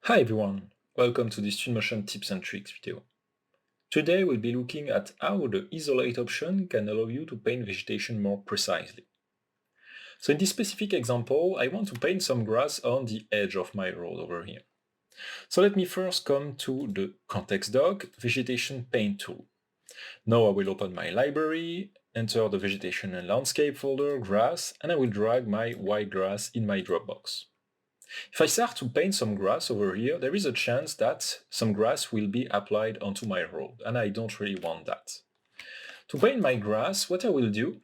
Hi everyone, welcome to this Twinmotion tips and tricks video. Today we'll be looking at how the isolate option can allow you to paint vegetation more precisely. So in this specific example, I want to paint some grass on the edge of my road over here. So let me first come to the context doc, vegetation paint tool. Now I will open my library, enter the vegetation and landscape folder, grass, and I will drag my white grass in my Dropbox. If I start to paint some grass over here, there is a chance that some grass will be applied onto my road, and I don't really want that. To paint my grass, what I will do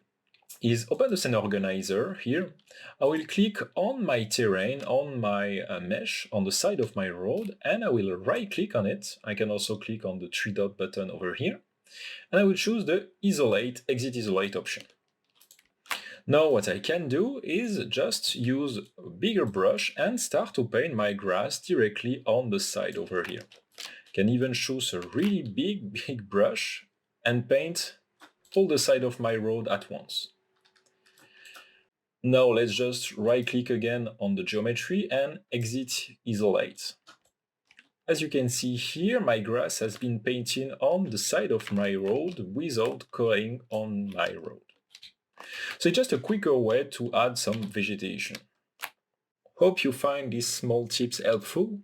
is open the scene organizer here. I will click on my terrain, on my mesh, on the side of my road, and I will right click on it. I can also click on the three dot button over here, and I will choose the exit isolate option. Now what I can do is just use a bigger brush and start to paint my grass directly on the side over here. Can even choose a really big brush and paint all the side of my road at once. Now let's just right click again on the geometry and exit isolate. As you can see here, my grass has been painted on the side of my road without going on my road. So it's just a quicker way to add some vegetation. Hope you find these small tips helpful.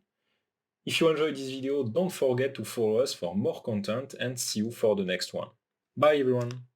If you enjoyed this video, don't forget to follow us for more content and see you for the next one. Bye everyone!